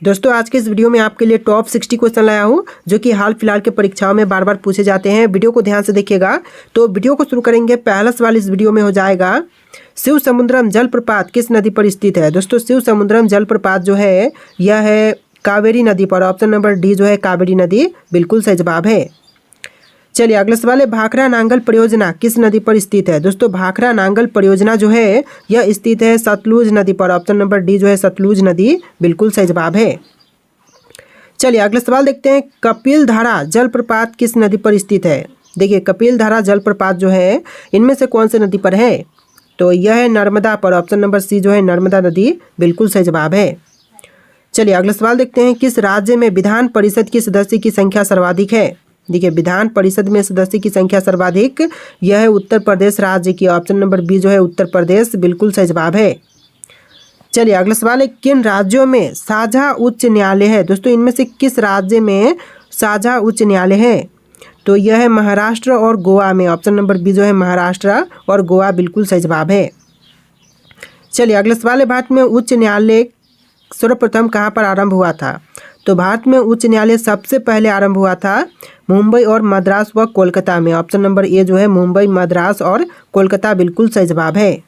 दोस्तों आज के इस वीडियो में आपके लिए टॉप 60 क्वेश्चन लाया हूं जो कि हाल फिलहाल के परीक्षाओं में बार बार पूछे जाते हैं। वीडियो को ध्यान से देखिएगा। तो वीडियो को शुरू करेंगे। पहला सवाल इस वीडियो में हो जाएगा, शिव समुद्रम जलप्रपात किस नदी पर स्थित है। दोस्तों शिव समुद्रम जलप्रपात जो है यह है कावेरी नदी पर। ऑप्शन नंबर डी जो है कावेरी नदी बिल्कुल सही जवाब है। चलिए अगला सवाल है, भाखड़ा नांगल परियोजना किस नदी पर स्थित है। दोस्तों भाखड़ा नांगल परियोजना जो है यह स्थित है सतलुज नदी पर। ऑप्शन नंबर डी जो है सतलुज नदी बिल्कुल सही जवाब है। चलिए अगला सवाल देखते हैं, कपिल धारा जलप्रपात किस नदी पर स्थित है। देखिए कपिल धारा जलप्रपात जो है इनमें से कौन से नदी पर है, तो यह है नर्मदा पर। ऑप्शन नंबर सी जो है नर्मदा नदी बिल्कुल सही जवाब है। चलिए अगला सवाल देखते हैं, किस राज्य में विधान परिषद की सदस्य की संख्या सर्वाधिक है। देखिए विधान परिषद में सदस्य की संख्या सर्वाधिक यह है उत्तर प्रदेश राज्य की। ऑप्शन नंबर बी जो है उत्तर प्रदेश बिल्कुल सही जवाब है। चलिए अगला सवाल है, किन राज्यों में साझा उच्च न्यायालय है। दोस्तों इनमें से किस राज्य में साझा उच्च न्यायालय है, तो यह है महाराष्ट्र और गोवा में। ऑप्शन नंबर बी जो है महाराष्ट्र और गोवा बिल्कुल सही जवाब है। चलिए अगला सवाल है, भारत में उच्च न्यायालय सर्वप्रथम कहाँ पर आरंभ हुआ था। तो भारत में उच्च न्यायालय सबसे पहले आरंभ हुआ था मुंबई और मद्रास व कोलकाता में। ऑप्शन नंबर ए जो है मुंबई, मद्रास और कोलकाता बिल्कुल सही जवाब है।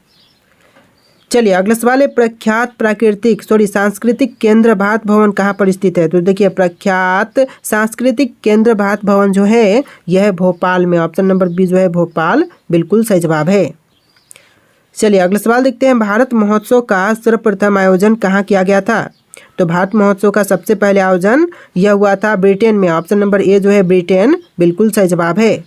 चलिए अगला सवाल है, प्रख्यात सांस्कृतिक केंद्र भारत भवन कहाँ पर स्थित है। तो देखिए प्रख्यात सांस्कृतिक केंद्र भारत भवन जो है यह है भोपाल में। ऑप्शन नंबर बी जो है भोपाल बिल्कुल सही जवाब है। चलिए अगला सवाल देखते हैं, भारत महोत्सव का सर्वप्रथम आयोजन कहाँ किया गया था। तो भारत महोत्सव का सबसे पहले आयोजन यह हुआ था ब्रिटेन में। ऑप्शन नंबर ए जो है ब्रिटेन बिल्कुल सही जवाब है।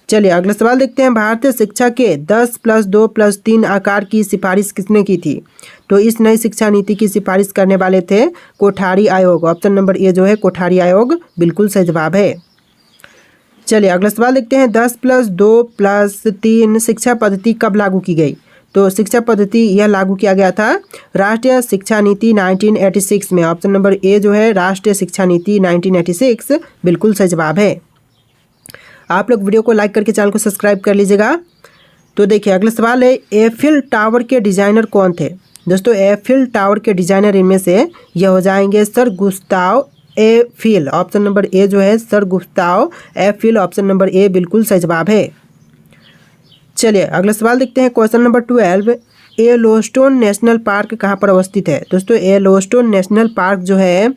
चलिए अगला सवाल देखते हैं, भारतीय शिक्षा के 10+2+3 आकार की सिफारिश किसने की थी। तो इस नई शिक्षा नीति की सिफारिश करने वाले थे कोठारी आयोग। ऑप्शन नंबर ए जो है कोठारी आयोग बिल्कुल सही जवाब है। चलिए अगला सवाल देखते हैं, 10+2+3 शिक्षा पद्धति कब लागू की गई। तो शिक्षा पद्धति यह लागू किया गया था राष्ट्रीय शिक्षा नीति 1986 में। ऑप्शन नंबर ए जो है राष्ट्रीय शिक्षा नीति 1986 बिल्कुल सही जवाब है। आप लोग वीडियो को लाइक करके चैनल को सब्सक्राइब कर लीजिएगा। तो देखिए अगला सवाल है, एफिल टावर के डिजाइनर कौन थे। दोस्तों एफिल टावर के डिजाइनर इनमें से यह हो जाएंगे sir Gustav Eiffel. Option number A जो है sir Gustav Eiffel. Option number A बिल्कुल सही जवाब है। चलिए अगला सवाल देखते हैं, question number 12, Yellowstone national park कहाँ पर अवस्थित है। दोस्तों येलोस्टोन नेशनल पार्क जो है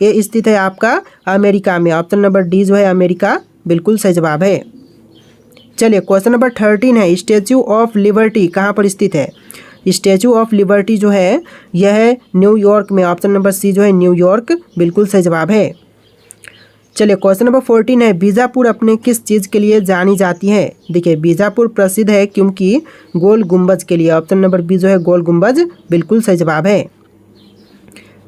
ये स्थित है आपका अमेरिका में। ऑप्शन नंबर डी जो है अमेरिका बिल्कुल सही जवाब है। चलिए क्वेश्चन नंबर 13 है, स्टैचू ऑफ लिबर्टी कहाँ पर स्थित है। स्टैचू ऑफ लिबर्टी जो है यह है न्यूयॉर्क में। ऑप्शन नंबर सी जो है न्यूयॉर्क बिल्कुल सही जवाब है। चलिए क्वेश्चन नंबर 14 है, बीजापुर अपने किस चीज़ के लिए जानी जाती है। देखिए बीजापुर प्रसिद्ध है क्योंकि गोल गुंबज के लिए। ऑप्शन नंबर बी जो है गोल गुंबज बिल्कुल सही जवाब है।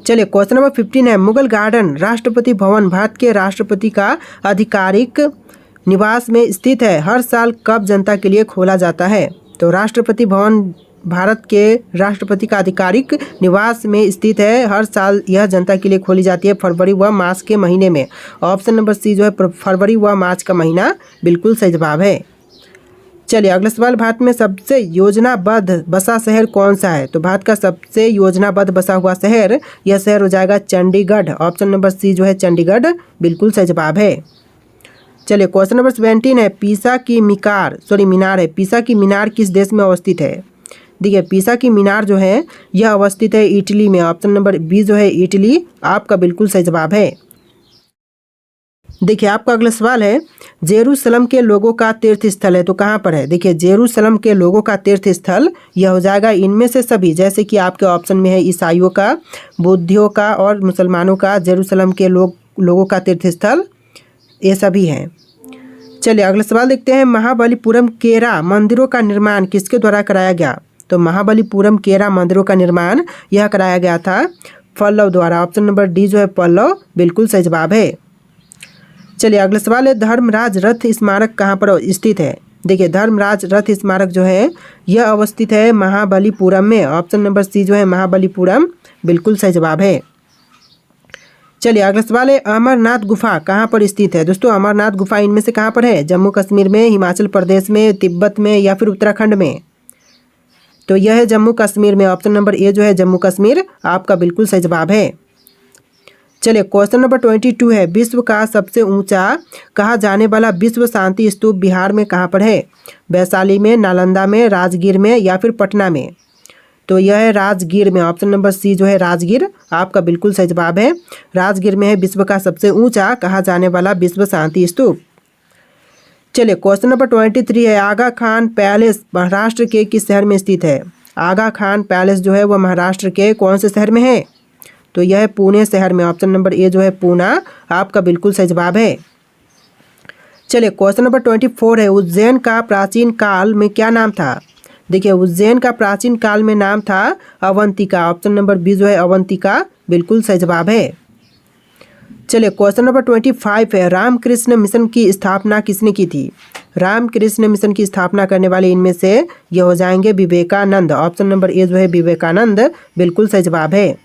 चलिए क्वेश्चन नंबर 15 है, मुगल गार्डन राष्ट्रपति भवन भारत के राष्ट्रपति का आधिकारिक निवास में स्थित है। हर साल कब जनता के लिए खोला जाता है। तो राष्ट्रपति भवन भारत के राष्ट्रपति का आधिकारिक निवास में स्थित है। हर साल यह जनता के लिए खोली जाती है फरवरी व मार्च के महीने में। ऑप्शन नंबर सी जो है फरवरी व मार्च का महीना बिल्कुल सही जवाब है। चलिए अगला सवाल, भारत में सबसे योजनाबद्ध बसा शहर कौन सा है। तो भारत का सबसे योजनाबद्ध बसा हुआ शहर यह शहर हो जाएगा चंडीगढ़। ऑप्शन नंबर सी जो है चंडीगढ़ बिल्कुल सही जवाब है। चलिए क्वेश्चन नंबर 17 है, पीसा की मीनार है। पीसा की मीनार किस देश में अवस्थित है। देखिए पीसा की मीनार जो है यह अवस्थित है इटली में। ऑप्शन नंबर बी जो है इटली आपका बिल्कुल सही जवाब है। देखिए आपका अगला सवाल है, जेरूसलम के लोगों का तीर्थ स्थल है तो कहाँ पर है। देखिए जेरूसलम के लोगों का तीर्थ स्थल यह हो जाएगा इनमें से सभी, जैसे कि आपके ऑप्शन में है ईसाइयों का, बुद्धियों का और मुसलमानों का जेरूसलम के लोगों का तीर्थ स्थल ये सभी हैं। चलिए अगला सवाल देखते हैं, महाबलीपुरम केरा मंदिरों का निर्माण किसके द्वारा कराया गया। तो महाबलीपुरम केरा मंदिरों का निर्माण यह कराया गया था पल्लव द्वारा। ऑप्शन नंबर डी जो है पल्लव बिल्कुल सही जवाब है। चलिए अगला सवाल है, धर्मराज रथ स्मारक कहाँ पर स्थित है। देखिए धर्मराज रथ स्मारक जो है यह अवस्थित है महाबलीपुरम में। ऑप्शन नंबर सी जो है महाबलीपुरम बिल्कुल सही जवाब है। चलिए अगला सवाल है, अमरनाथ गुफा कहाँ पर स्थित है। दोस्तों अमरनाथ गुफा इनमें से कहाँ पर है, जम्मू कश्मीर में, हिमाचल प्रदेश में, तिब्बत में या फिर उत्तराखंड में। तो यह है जम्मू कश्मीर में। ऑप्शन नंबर ए जो है जम्मू कश्मीर आपका बिल्कुल सही जवाब है। चलिए क्वेश्चन नंबर 22 है, विश्व का सबसे ऊंचा कहा जाने वाला विश्व शांति स्तूप बिहार में कहाँ पर है? वैशाली में, नालंदा में, राजगीर में या फिर पटना में? तो यह है राजगीर में। ऑप्शन नंबर सी जो है राजगीर आपका बिल्कुल सही जवाब है। राजगीर में है विश्व का सबसे ऊंचा कहा जाने वाला विश्व शांति स्तूप। चलिए क्वेश्चन नंबर 23 है, आगा खान पैलेस महाराष्ट्र के किस शहर में स्थित है? आगा खान पैलेस जो है वह महाराष्ट्र के कौन से शहर में है? तो यह है पुणे शहर में। ऑप्शन नंबर ए जो है पूना आपका बिल्कुल सही जवाब है। चलिए क्वेश्चन नंबर 24 है, उज्जैन का प्राचीन काल में क्या नाम था? देखिए उज्जैन का प्राचीन काल में नाम था अवंतिका। ऑप्शन नंबर बी जो है अवंतिका बिल्कुल सही जवाब है। चलिए क्वेश्चन नंबर 25 है, रामकृष्ण मिशन की स्थापना किसने की थी? रामकृष्ण मिशन की स्थापना करने वाले इनमें से ये हो जाएंगे विवेकानंद। ऑप्शन नंबर ए जो है विवेकानंद बिल्कुल सही जवाब है।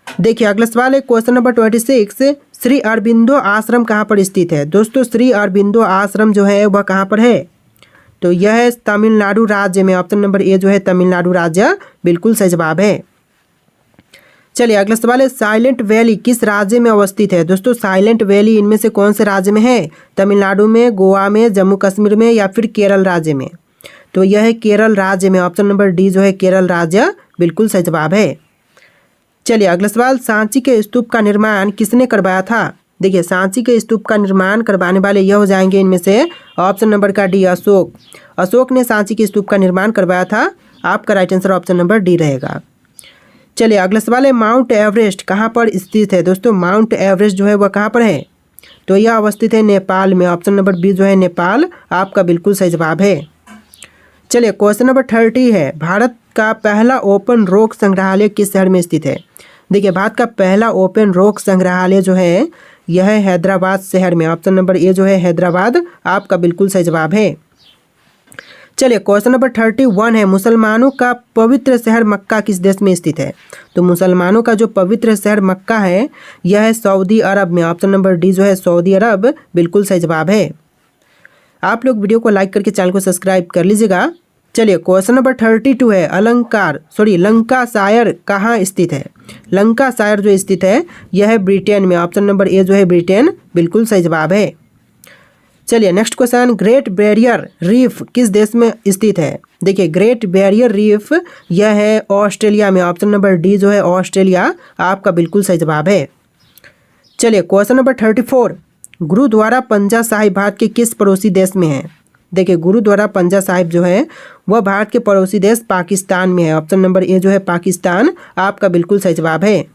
देखिए अगला सवाल है क्वेश्चन नंबर 26, श्री अरबिंदो आश्रम कहाँ पर स्थित है? दोस्तों श्री अरबिंदो आश्रम जो है वह कहाँ पर है? तो यह है तमिलनाडु राज्य में। ऑप्शन नंबर ए जो है तमिलनाडु राज्य बिल्कुल सही जवाब है। चलिए अगला सवाल है, साइलेंट वैली किस राज्य में अवस्थित है? दोस्तों साइलेंट वैली इनमें से कौन से राज्य में है? तमिलनाडु में, गोवा में, जम्मू कश्मीर में या फिर केरल राज्य में? तो यह है केरल राज्य में। ऑप्शन नंबर डी जो है केरल राज्य बिल्कुल सही जवाब है। चलिए अगला सवाल, सांची के स्तूप का निर्माण किसने करवाया था? देखिए सांची के स्तूप का निर्माण करवाने वाले यह हो जाएंगे इनमें से ऑप्शन नंबर का डी अशोक। अशोक ने सांची के स्तूप का निर्माण करवाया था। आपका right answer option number D रहेगा। चलिए अगला सवाल है, माउंट एवरेस्ट कहाँ पर स्थित है? दोस्तों माउंट एवरेस्ट जो है वह कहाँ पर है? तो यह अवस्थित है नेपाल में। ऑप्शन नंबर बी जो है नेपाल आपका बिल्कुल सही जवाब है। चलिए क्वेश्चन नंबर 30 है, भारत का पहला ओपन रॉक संग्रहालय किस शहर में स्थित है? देखिए भारत का पहला ओपन रॉक संग्रहालय जो है यह है हैदराबाद शहर में। ऑप्शन नंबर ए जो है हैदराबाद आपका बिल्कुल सही जवाब है। चलिए क्वेश्चन नंबर 31 है, मुसलमानों का पवित्र शहर मक्का किस देश में स्थित है? तो मुसलमानों का जो पवित्र शहर मक्का है यह है सऊदी अरब में। ऑप्शन नंबर डी जो है सऊदी अरब बिल्कुल सही जवाब है। आप लोग वीडियो को लाइक करके चैनल को सब्सक्राइब कर लीजिएगा। चलिए क्वेश्चन नंबर 32 है, लंकाशायर कहाँ स्थित है? लंकाशायर जो स्थित है यह है ब्रिटेन में। ऑप्शन नंबर ए जो है ब्रिटेन बिल्कुल सही जवाब है। चलिए next question, great barrier reef किस देश में स्थित है? देखिए ग्रेट बैरियर रीफ यह है ऑस्ट्रेलिया में। ऑप्शन नंबर डी जो है ऑस्ट्रेलिया आपका बिल्कुल सही जवाब है। चलिए क्वेश्चन नंबर 34, गुरुद्वारा पंजा साहिब भारत के किस पड़ोसी देश में है? देखिए गुरुद्वारा पंजा साहिब जो है वह भारत के पड़ोसी देश पाकिस्तान में है। ऑप्शन नंबर ए जो है पाकिस्तान आपका बिल्कुल सही जवाब है।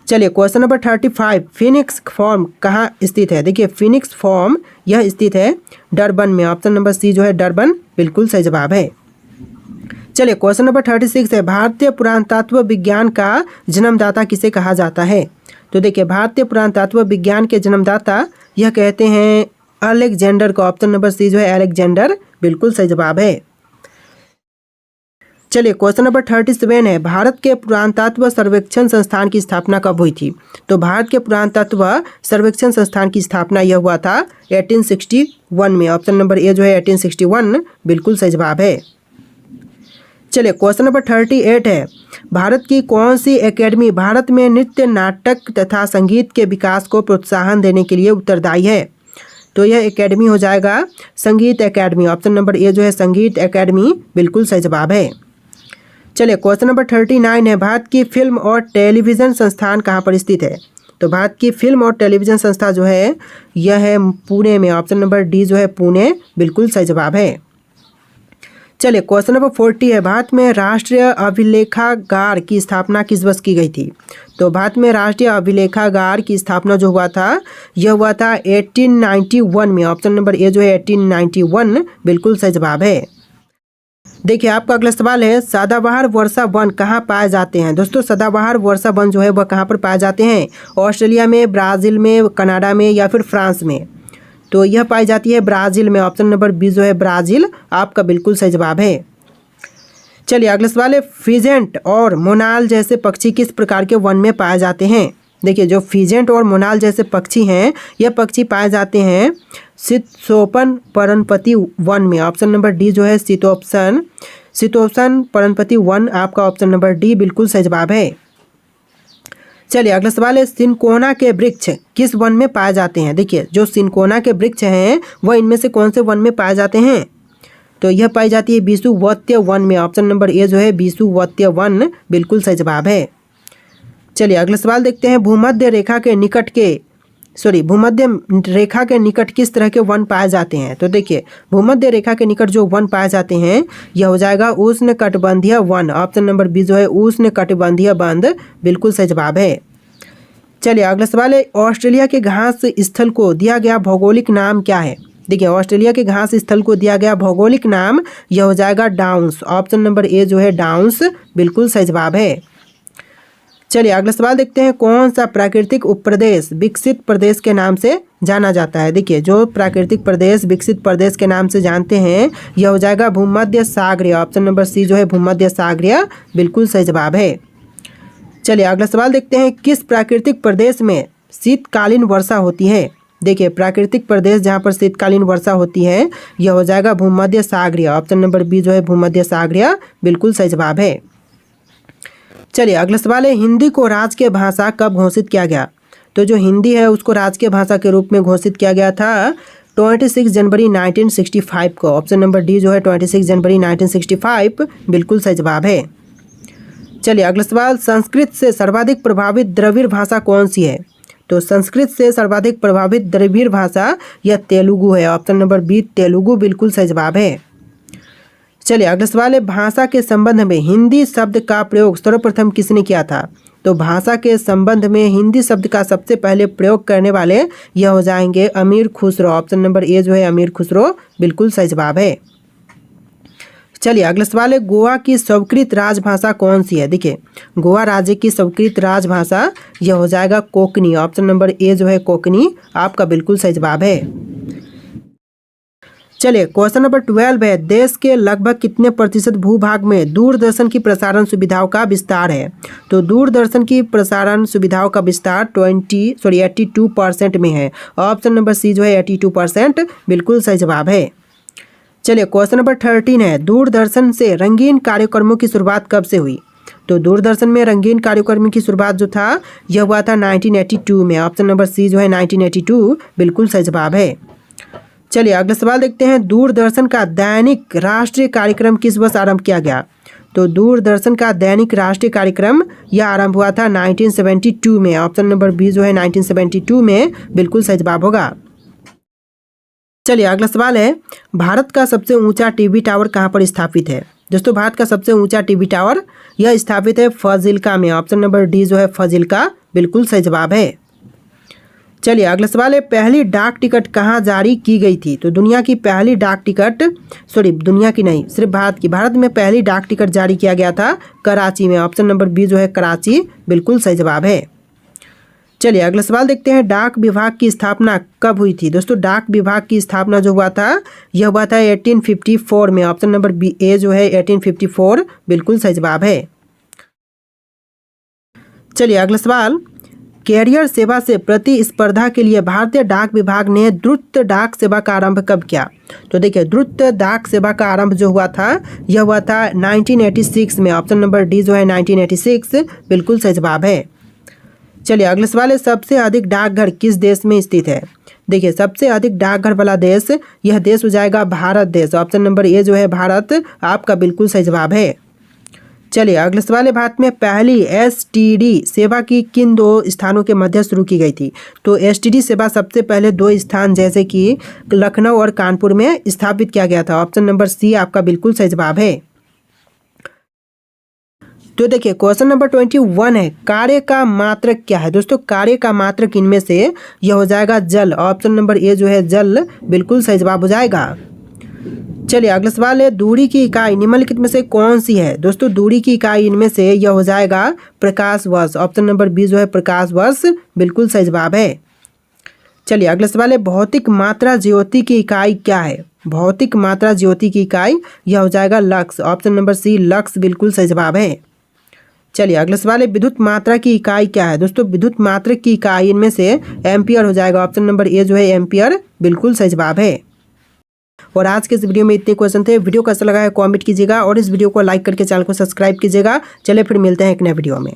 चलिए क्वेश्चन नंबर 35, फिनिक्स फॉर्म कहाँ स्थित है? देखिए फिनिक्स फॉर्म यह स्थित है डरबन में। ऑप्शन नंबर सी जो है डरबन बिल्कुल सही जवाब है। चलिए क्वेश्चन नंबर 36 है, भारतीय पुरातत्व विज्ञान का जन्मदाता किसे कहा जाता है? तो देखिए भारतीय पुरातत्व विज्ञान के जन्मदाता यह कहते हैं अलेक्जेंडर को। ऑप्शन नंबर सी जो है अलेक्जेंडर बिल्कुल सही जवाब है। चलिए क्वेश्चन नंबर 37 है, भारत के पुरातत्व सर्वेक्षण संस्थान की स्थापना कब हुई थी? तो भारत के पुरातत्व सर्वेक्षण संस्थान की स्थापना यह हुआ था 1861 में। ऑप्शन नंबर ए जो है 1861 बिल्कुल सही जवाब है। चलिए क्वेश्चन नंबर 38 है, भारत की कौन सी एकेडमी भारत में नृत्य, नाटक तथा संगीत के विकास को प्रोत्साहन देने के लिए उत्तरदायी है? तो यह एकेडमी हो जाएगा संगीत एकेडमी। ऑप्शन नंबर ए जो है संगीत एकेडमी बिल्कुल सही जवाब है। चलिए क्वेश्चन नंबर 39 है, भारत की फिल्म और टेलीविज़न संस्थान कहाँ पर स्थित है? तो भारत की फिल्म और टेलीविज़न संस्था जो है यह है पुणे में। ऑप्शन नंबर डी जो है पुणे बिल्कुल सही जवाब है। चलिए क्वेश्चन नंबर 40 है, भारत में राष्ट्रीय अभिलेखागार की स्थापना किस वर्ष की गई थी? तो भारत में राष्ट्रीय अभिलेखागार की स्थापना जो हुआ था यह हुआ था 1891 में। ऑप्शन नंबर ए जो है 1891 बिल्कुल सही जवाब है। देखिए आपका अगला सवाल है, सदाबहार वर्षा वन कहाँ पाए जाते हैं? दोस्तों सदाबहार वर्षा वन जो है वह कहाँ पर पाए जाते हैं? ऑस्ट्रेलिया में, ब्राज़ील में, कनाडा में या फिर फ्रांस में? तो यह पाई जाती है ब्राज़ील में। ऑप्शन नंबर बी जो है ब्राज़ील आपका बिल्कुल सही जवाब है। चलिए अगला सवाल है, फिजेंट और मोनाल जैसे पक्षी किस प्रकार के वन में पाए जाते हैं? देखिए जो फिजेंट और मोनाल जैसे पक्षी हैं यह पक्षी पाए जाते हैं शीतोष्ण पर्णपाती वन में। ऑप्शन नंबर डी जो है शीतोष्ण पर्णपाती वन आपका ऑप्शन नंबर डी बिल्कुल सही जवाब है। चलिए अगला सवाल है, सिनकोना के वृक्ष किस वन में पाए जाते हैं। देखिए जो सिनकोना के वृक्ष हैं वह इनमें से कौन से वन में पाए जाते हैं, तो यह पाई जाती है विषुवतीय वन में। ऑप्शन नंबर ए जो है विषुवतीय वन बिल्कुल सही जवाब है। चलिए अगला सवाल देखते हैं, भूमध्य रेखा के निकट किस तरह के वन पाए जाते हैं। तो देखिए भूमध्य रेखा के निकट जो वन पाए जाते हैं यह हो जाएगा उष्णकटिबंधीय वन। ऑप्शन नंबर बी जो है उष्णकटिबंधीय वन बिल्कुल सही जवाब है। चलिए अगला सवाल है, ऑस्ट्रेलिया के घास स्थल को दिया गया भौगोलिक नाम क्या है। देखिए ऑस्ट्रेलिया के घास स्थल को दिया गया भौगोलिक नाम यह हो जाएगा डाउन्स। ऑप्शन नंबर ए जो है डाउन्स बिल्कुल सही जवाब है। चलिए अगला सवाल देखते हैं, कौन सा प्राकृतिक उपप्रदेश विकसित प्रदेश के नाम से जाना जाता है। देखिए जो प्राकृतिक प्रदेश विकसित प्रदेश के नाम से जानते हैं यह हो जाएगा भूमध्य सागरीय। ऑप्शन नंबर सी जो है भूमध्य सागरीय बिल्कुल सही जवाब है। चलिए अगला सवाल देखते हैं, किस प्राकृतिक प्रदेश में शीतकालीन वर्षा होती है। देखिए प्राकृतिक प्रदेश जहाँ पर शीतकालीन वर्षा होती है यह हो जाएगा भूमध्य सागरीय। ऑप्शन नंबर बी जो है भूमध्य सागरीय बिल्कुल सही जवाब है। चलिए अगला सवाल है, हिंदी को राजकीय भाषा कब घोषित किया गया। तो जो हिंदी है उसको राजकीय भाषा के रूप में घोषित किया गया था 26 जनवरी 1965 को। ऑप्शन नंबर डी जो है 26 जनवरी 1965 बिल्कुल सही जवाब है। चलिए अगला सवाल, संस्कृत से सर्वाधिक प्रभावित द्रविड़ भाषा कौन सी है। तो संस्कृत से सर्वाधिक प्रभावित द्रविड़ भाषा यह तेलुगु है। ऑप्शन नंबर बी तेलुगु बिल्कुल सही जवाब है। चलिए अगला सवाल है, भाषा के संबंध में हिंदी शब्द का प्रयोग सर्वप्रथम किसने किया था। तो भाषा के संबंध में हिंदी शब्द का सबसे पहले प्रयोग करने वाले यह हो जाएंगे अमीर खुसरो। ऑप्शन नंबर ए जो है अमीर खुसरो बिल्कुल सही जवाब है। चलिए अगला सवाल है, गोवा की स्वीकृत राजभाषा कौन सी है। देखिए गोवा राज्य की स्वीकृत राजभाषा यह हो जाएगा कोंकणी। ऑप्शन नंबर ए जो है कोंकणी आपका बिल्कुल सही जवाब है। चलिए क्वेश्चन नंबर 12 है, देश के लगभग कितने प्रतिशत भूभाग में दूरदर्शन की प्रसारण सुविधाओं का विस्तार है। तो दूरदर्शन की प्रसारण सुविधाओं का विस्तार 82% में है। ऑप्शन नंबर सी जो है 82% बिल्कुल सही जवाब है। चलिए क्वेश्चन नंबर 13 है, दूरदर्शन से रंगीन कार्यक्रमों की शुरुआत कब से हुई। तो दूरदर्शन में रंगीन कार्यक्रमों की शुरुआत जो था यह हुआ था 1982 में। ऑप्शन नंबर सी जो है 1982 बिल्कुल सही जवाब है। चलिए अगला सवाल देखते हैं, दूरदर्शन का दैनिक राष्ट्रीय कार्यक्रम किस वर्ष आरंभ किया गया। तो दूरदर्शन का दैनिक राष्ट्रीय कार्यक्रम यह आरंभ हुआ था 1972 में। ऑप्शन नंबर बी जो है 1972 में बिल्कुल सही जवाब होगा। चलिए अगला सवाल है, भारत का सबसे ऊंचा टीवी टावर कहाँ पर स्थापित है। दोस्तों भारत का सबसे ऊंचा टीवी टावर यह स्थापित है फाजिल्का में। ऑप्शन नंबर डी जो है फाजिल्का बिल्कुल सही जवाब है। चलिए अगला सवाल है, पहली डाक टिकट कहाँ जारी की गई थी। तो दुनिया की पहली डाक टिकट दुनिया की नहीं सिर्फ भारत में पहली डाक टिकट जारी किया गया था कराची में। ऑप्शन नंबर बी जो है कराची बिल्कुल सही जवाब है। चलिए अगला सवाल देखते हैं, डाक विभाग की स्थापना कब हुई थी। दोस्तों डाक विभाग की स्थापना जो हुआ था यह हुआ था 1854 में। ऑप्शन नंबर बी ए जो है 1854 बिल्कुल सही जवाब है। चलिए अगला सवाल, कैरियर सेवा से प्रतिस्पर्धा के लिए भारतीय डाक विभाग ने द्रुत डाक सेवा का आरंभ कब किया। तो देखिए द्रुत डाक सेवा का आरंभ जो हुआ था यह हुआ था 1986 में। ऑप्शन नंबर डी जो है 1986 बिल्कुल सही जवाब है। चलिए अगला सवाल है, सबसे अधिक डाकघर किस देश में स्थित है। देखिए सबसे अधिक डाकघर वाला देश यह देश हो जाएगा भारत देश। ऑप्शन नंबर ए जो है भारत आपका बिल्कुल सही जवाब है। चलिए अगला सवाल है, भारत में पहली एसटीडी सेवा की किन 2 स्थानों के मध्य शुरू की गई थी। तो एसटीडी सेवा सबसे पहले 2 स्थान जैसे कि लखनऊ और कानपुर में स्थापित किया गया था। ऑप्शन नंबर सी आपका बिल्कुल सही जवाब है। तो देखिए क्वेश्चन नंबर 21 है, कार्य का मात्रक क्या है। दोस्तों कार्य का मात्रक इनमें से यह हो जाएगा जल। ऑप्शन नंबर ए जो है जल बिल्कुल सही जवाब हो जाएगा। चलिए अगला सवाल है, दूरी की इकाई निम्नलिखित में से कौन सी है। दोस्तों दूरी की इकाई इनमें से यह हो जाएगा प्रकाश वर्ष। ऑप्शन नंबर बी जो है प्रकाश वर्ष बिल्कुल सही जवाब है। चलिए अगला सवाल है, भौतिक मात्रा ज्योति की इकाई क्या है। भौतिक मात्रा ज्योति की इकाई यह हो जाएगा lux. Option number C lux बिल्कुल सही जवाब है। चलिए अगला सवाल है, विद्युत मात्रा की इकाई क्या है। दोस्तों विद्युत मात्रा की इकाई इनमें से एम्पियर हो जाएगा। ऑप्शन नंबर ए जो है एम्पियर बिल्कुल सही जवाब है। और आज के इस वीडियो में इतने क्वेश्चन थे। वीडियो कैसा लगा है कमेंट कीजिएगा और इस वीडियो को लाइक करके चैनल को सब्सक्राइब कीजिएगा। चलिए फिर मिलते हैं एक नए वीडियो में।